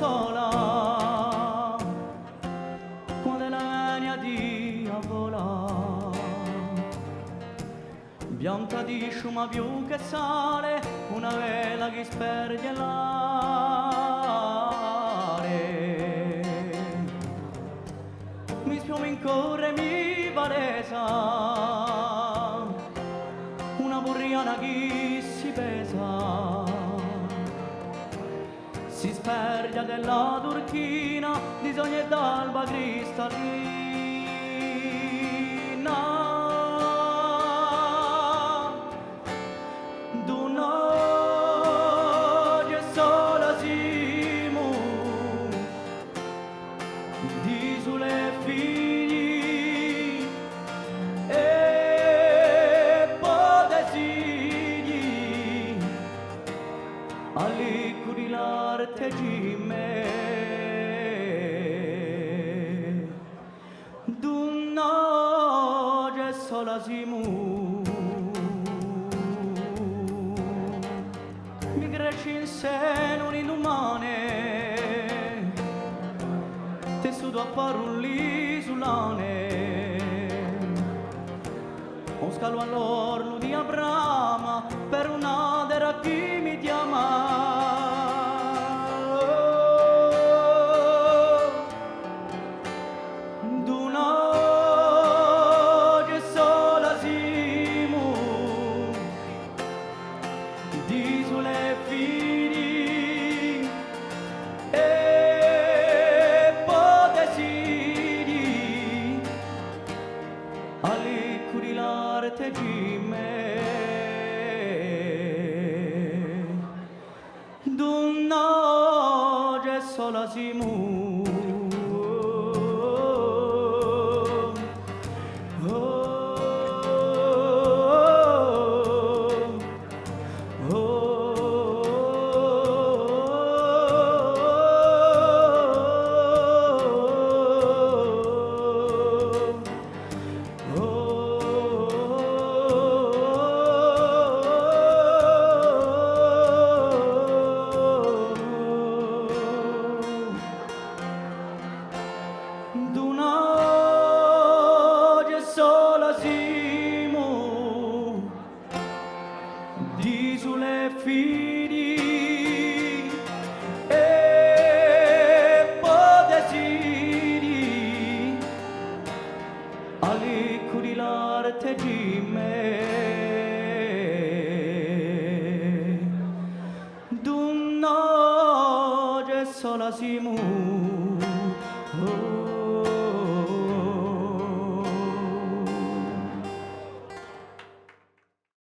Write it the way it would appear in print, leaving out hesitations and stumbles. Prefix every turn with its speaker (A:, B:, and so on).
A: sola quando la venia di vola bianca di sciuma più che sale una vela che sperge l'aria mi spioma in corre mi palesa una burriana che si pesa si spergia della turchina di sogni e d'alba cristallina d'un'oggi sola siamo di sulle figli e potesigli all'icuri l'arte gimme d'un'oggi sola siamo mi cresci in seno l'inumane tessuto a parulli sull'ane un scalo all'orno di Abrama per una dera chi mi chiama d'un'oggi sola siamo di sulle figli e potesigli all'icuri l'arte gimme d'un'oggi sola siamo d'un'oggi sola siamo di sulle figli e potesigli all'icuri l'arte gimme d'un'oggi sola siamo